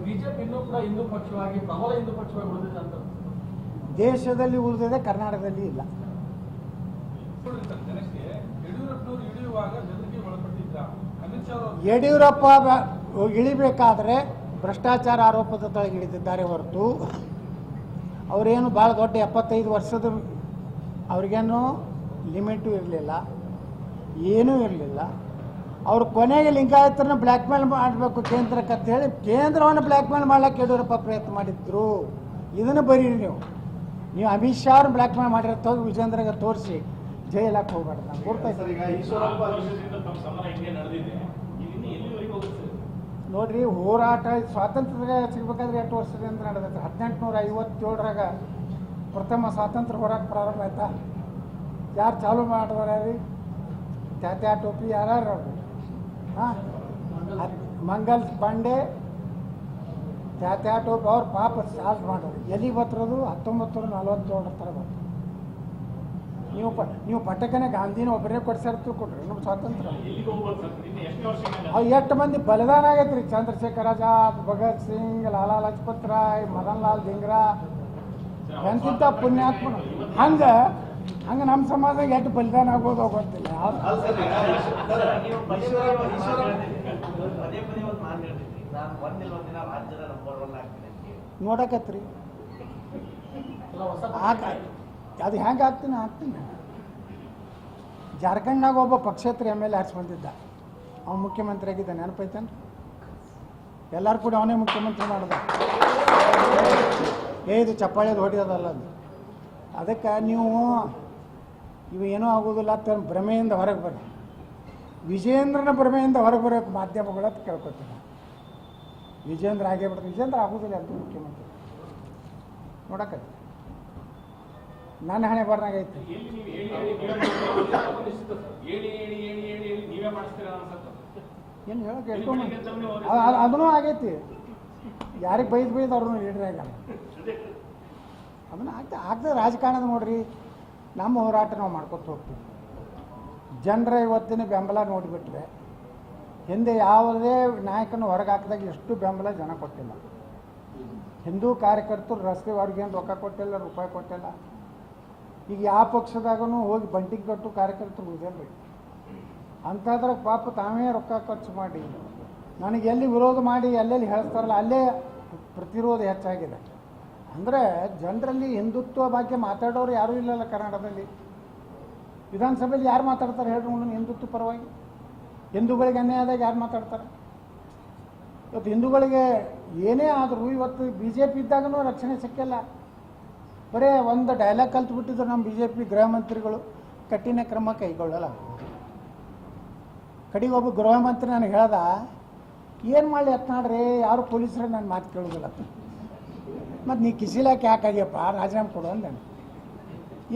BJP ಇನ್ನೂ ಕೂಡ ಹಿಂದೂ ಪಕ್ಷವಾಗಿ ಪ್ರಬಲ ಹಿಂದೂ ಪಕ್ಷವಾಗಿ ಉಳಿದಿದೆ ಅಂತ ದೇಶದಲ್ಲಿ ಉಳಿದಿದೆ, ಕರ್ನಾಟಕದಲ್ಲಿ ಇಲ್ಲ. ಯಡಿಯೂರಪ್ಪ ಇಳಿಬೇಕಾದ್ರೆ ಭ್ರಷ್ಟಾಚಾರ ಆರೋಪದ ತಳಗೆ ಇಳಿದಿದ್ದಾರೆ ಹೊರತು ಅವರೇನು ಭಾಳ ದೊಡ್ಡ 75 ವರ್ಷದ ಅವ್ರಿಗೇನು ಲಿಮಿಟು ಇರಲಿಲ್ಲ, ಏನೂ ಇರಲಿಲ್ಲ. ಅವರು ಕೊನೆಗೆ ಲಿಂಗಾಯತರನ್ನ ಬ್ಲ್ಯಾಕ್ ಮೇಲ್ ಮಾಡಬೇಕು ಕೇಂದ್ರಕ್ಕೆ ಅಂತ ಹೇಳಿ ಕೇಂದ್ರವನ್ನು ಬ್ಲ್ಯಾಕ್ ಮೇಲ್ ಮಾಡ್ಲಿಕ್ಕೆ ಯಡಿಯೂರಪ್ಪ ಪ್ರಯತ್ನ ಮಾಡಿದ್ರು. ಇದನ್ನು ಬರೀರಿ ನೀವು ಅಮಿತ್ ಶಾ ಅವ್ರನ್ನ ಬ್ಲ್ಯಾಕ್ ಮೇಲ್ ಮಾಡಿರತ್ತ ಹೋಗಿ ವಿಜೇಂದ್ರಗೆ ತೋರಿಸಿ ಜೈಲಕ್ಕೆ ಹೋಗ್ಬಾರ್ದು. ನಾನು ನೋಡ್ರಿ, ಹೋರಾಟ ಸ್ವಾತಂತ್ರ್ಯ ಸಿಗ್ಬೇಕಾದ್ರೆ 8 ವರ್ಷದಿಂದ ನಡೆದೈತೆ. 1857ರಾಗ ಪ್ರಥಮ ಸ್ವಾತಂತ್ರ್ಯ ಹೋರಾಟ ಪ್ರಾರಂಭ ಆಯ್ತಾ? ಯಾರು ಚಾಲು ಮಾಡಿದ್ರಿ? ತ್ಯಾತ್ಯಾ ಟೋಪಿ ಯಾರು ಅವ್ರು? ಹಾಂ, ಮಂಗಲ್ ಪಾಂಡೆ, ತ್ಯಾತ್ಯಾ ಟೋಪಿ ಅವ್ರು ಪಾಪ ಸಾಲ್ವ್ ಮಾಡೋರು. ಎಲ್ಲಿ ಬತ್ತಿರೋದು 1947 ಥರ ಬಂತು. ನೀವು ಪಟ್ಟಕನೇ ಗಾಂಧಿನ ಒಬ್ಬರೇ ಕೊಡ್ಸಾರ ತಿಳ್ಕೊಡ್ರಿ ನಮ್ಮ ಸ್ವಾತಂತ್ರ್ಯ. ಎಷ್ಟು ಮಂದಿ ಬಲಿದಾನ ಆಗೈತೆ ರೀ? ಚಂದ್ರಶೇಖರ್ ಆಜಾದ್, ಭಗತ್ ಸಿಂಗ್, ಲಾಲಾ ಲಜಪತ್ ರಾಯ್, ಮದನ್ ಲಾಲ್ ಧಿಂಗ್ರಾ, ಎಂತಿಂಥ ಪುಣ್ಯಾತ್ಮನು. ಹಂಗೆ ನಮ್ಮ ಸಮಾಜದಾಗ ಎಷ್ಟು ಬಲಿದಾನ ಆಗೋದು ಗೊತ್ತಿಲ್ಲ. ನೋಡಕತ್ರಿ ಅದು ಹೆಂಗೆ ಆಗ್ತೀನಿ. ಜಾರ್ಖಂಡ್ನಾಗ ಒಬ್ಬ ಪಕ್ಷೇತರ MLA ಆರಿಸಿ ಬಂದಿದ್ದ, ಅವ್ನು ಮುಖ್ಯಮಂತ್ರಿ ಆಗಿದ್ದ. ನೆನಪೈತೇನು? ಎಲ್ಲರೂ ಕೂಡ ಅವನೇ ಮುಖ್ಯಮಂತ್ರಿ ಮಾಡಿದ. ಇದು ಚಪ್ಪಾಳೆದು ಹೊಡೆಯೋದಲ್ಲ ಅದು. ಅದಕ್ಕೆ ನೀವು ಏನೂ ಆಗೋದಿಲ್ಲ ಅಂತ ಭ್ರಮೆಯಿಂದ ಹೊರಗೆ ಬರ್ರಿ. ವಿಜೇಂದ್ರನ ಭ್ರಮೆಯಿಂದ ಹೊರಗೆ ಬರೋಕ್ಕೆ ಮಾಧ್ಯಮಗಳು ಅಂತ ಕೇಳ್ಕೊತೀನಿ. ವಿಜೇಂದ್ರ ಆಗೇ ಬಿಡ್ತಾರೆ. ವಿಜೇಂದ್ರ ಆಗೋದಿಲ್ಲ ಅಂತ ಮುಖ್ಯಮಂತ್ರಿ ನೋಡಕತ್ತಿ. ನನ್ನ ಹಣೆ ಬರ್ನಾಗ ಐತಿ. ಏನು ಹೇಳಕ್ಕೆ ಅದನ್ನೂ ಆಗೈತಿ. ಯಾರಿಗೆ ಬೈದು ಅವ್ರನ್ನೂ ಲೀಡ್ರ್ ಆಗಲ್ಲ. ಅದನ್ನು ಆಗ್ತದೆ ರಾಜಕಾರಣದ. ನೋಡ್ರಿ, ನಮ್ಮ ಹೋರಾಟ ನಾವು ಮಾಡ್ಕೊತ ಹೋಗ್ತೀವಿ. ಜನರ ಇವತ್ತಿನ ಬೆಂಬಲ ನೋಡಿಬಿಟ್ರೆ ಹಿಂದೆ ಯಾವುದೇ ನಾಯಕನ ಹೊರಗೆ ಹಾಕಿದಾಗ ಎಷ್ಟು ಬೆಂಬಲ ಜನ ಕೊಟ್ಟಿಲ್ಲ. ಹಿಂದೂ ಕಾರ್ಯಕರ್ತರು ರಸ್ತೆ ಅವ್ರಿಗೇನು ರೊಕ್ಕ ಕೊಟ್ಟಿಲ್ಲ, ರೂಪಾಯಿ ಕೊಟ್ಟಿಲ್ಲ. ಈಗ ಯಾವ ಪಕ್ಷದಾಗೂ ಹೋಗಿ ಬಂಟಿಗೆ ಕಟ್ಟು ಕಾರ್ಯಕರ್ತರು ಉಳಿದಲ್ರಿ. ಅಂಥದ್ರಾಗ ಪಾಪ ತಾವೇ ರೊಕ್ಕ ಖರ್ಚು ಮಾಡಿ ನನಗೆ ಎಲ್ಲಿ ವಿರೋಧ ಮಾಡಿ ಎಲ್ಲೆಲ್ಲಿ ಹೇಳ್ತಾರಲ್ಲ ಅಲ್ಲೇ ಪ್ರತಿರೋಧ ಹೆಚ್ಚಾಗಿದೆ. ಅಂದರೆ ಜನರಲ್ಲಿ ಹಿಂದುತ್ವ ಬಗ್ಗೆ ಮಾತಾಡೋರು ಯಾರೂ ಇಲ್ಲಲ್ಲ ಕರ್ನಾಟಕದಲ್ಲಿ. ವಿಧಾನಸಭೆಯಲ್ಲಿ ಯಾರು ಮಾತಾಡ್ತಾರೆ ಹೇಳ್ರಿ? ಹಿಂದುತ್ವ ಪರವಾಗಿ ಹಿಂದೂಗಳಿಗೆ ಅನ್ಯಾಯ ಆದಾಗ ಯಾರು ಮಾತಾಡ್ತಾರೆ? ಇವತ್ತು ಹಿಂದೂಗಳಿಗೆ ಏನೇ ಆದರೂ ಇವತ್ತು BJP ಇದ್ದಾಗೂ ರಕ್ಷಣೆ ಸಿಕ್ಕಿಲ್ಲ. ಬರೀ ಒಂದು ಡೈಲಾಗ್ ಕಲ್ತ್ಬಿಟ್ಟಿದ್ರು ನಮ್ಮ BJP ಗೃಹ ಮಂತ್ರಿಗಳು, ಕಠಿಣ ಕ್ರಮ ಕೈಗೊಳ್ಳಲ್ಲ. ಕಡೆಗೆ ಒಬ್ಬ ಗೃಹ ಮಂತ್ರಿ ನನಗೆ ಹೇಳ್ದ, ಏನು ಮಾಡಲಿ ಎತ್ನಾಡ್ರಿ, ಯಾರು ಪೊಲೀಸರು ನನ್ನ ಮಾತು ಕೇಳೋದಿಲ್ಲ. ಮತ್ತು ನೀ ಕಿಸಿಲಾಕೆ ಯಾಕಾಗ್ಯಪ್ಪ, ರಾಜೀನಾಮೆ ಕೊಡು ಅಂದೆ.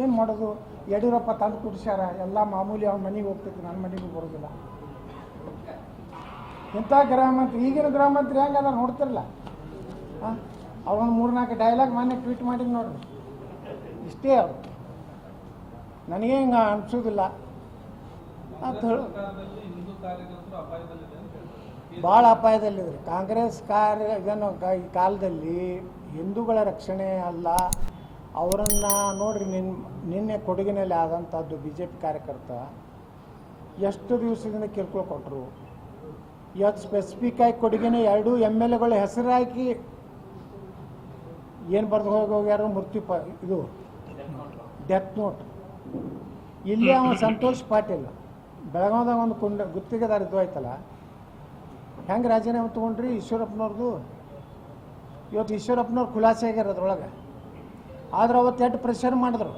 ಏನು ಮಾಡೋದು? ಯಡಿಯೂರಪ್ಪ ತಂದು ಕುಡಿಸ್ಯಾರ, ಎಲ್ಲ ಮಾಮೂಲಿ ಅವ್ನ ಮನೆಗೆ ಹೋಗ್ತೈತಿ, ನನ್ನ ಮನೆಗೂ ಬರೋದಿಲ್ಲ. ಇಂಥ ಗೃಹ ಮಂತ್ರಿ, ಈಗಿನ ಗೃಹ ಮಂತ್ರಿ ಹೆಂಗೆ ಅದ ನೋಡ್ತಿರಲ್ಲ. ಅವ್ರೊಂದು 3-4 ಡೈಲಾಗ್ ಮೊನ್ನೆ ಟ್ವೀಟ್ ಮಾಡಿ ನೋಡ್ರಿ. ಇಷ್ಟೇ ಅವರು. ನನಗೆ ಹಿಂಗೆ ಅನಿಸೋದಿಲ್ಲ ಅಂತ ಹೇಳು. ಭಾಳ ಅಪಾಯದಲ್ಲಿದ್ರಿ ಕಾಂಗ್ರೆಸ್ ಕಾಲದಲ್ಲಿ. ಹಿಂದೂಗಳ ರಕ್ಷಣೆ ಅಲ್ಲ, ಅವರನ್ನು ನೋಡ್ರಿ. ನಿನ್ನೆ ಕೊಡಗಿನಲ್ಲಿ ಆದಂಥದ್ದು BJP ಕಾರ್ಯಕರ್ತ ಎಷ್ಟು ದಿವಸದಿಂದ ಕಿರುಕುಳ ಕೊಟ್ಟರು. ಇವತ್ತು ಸ್ಪೆಸಿಫಿಕ್ಕಾಗಿ ಕೊಡಗಿನ 2 MLAಗಳ ಹೆಸರು ಹಾಕಿ ಏನು ಬರೆದು ಹೋಗ್ಯಾರು? ಇದು ಡೆತ್ ನೋಟ್. ಇಲ್ಲಿ ಅವನು ಸಂತೋಷ್ ಪಾಟೀಲ್ ಬೆಳಗಾವದಾಗ ಒಂದು ಗುತ್ತಿಗೆದಾರ ಇದು ಆಯ್ತಲ್ಲ, ಹೆಂಗೆ ರಾಜೀನಾಮೆ ತೊಗೊಂಡ್ರಿ ಈಶ್ವರಪ್ಪನವ್ರದ್ದು. ಇವತ್ತು ಈಶ್ವರಪ್ಪನವ್ರು ಖುಲಾಸೆ ಆಗ್ಯಾರ ಅದ್ರೊಳಗೆ. ಆದ್ರೆ ಅವತ್ತು ಎಷ್ಟು ಪ್ರೆಷರ್ ಮಾಡಿದ್ರು.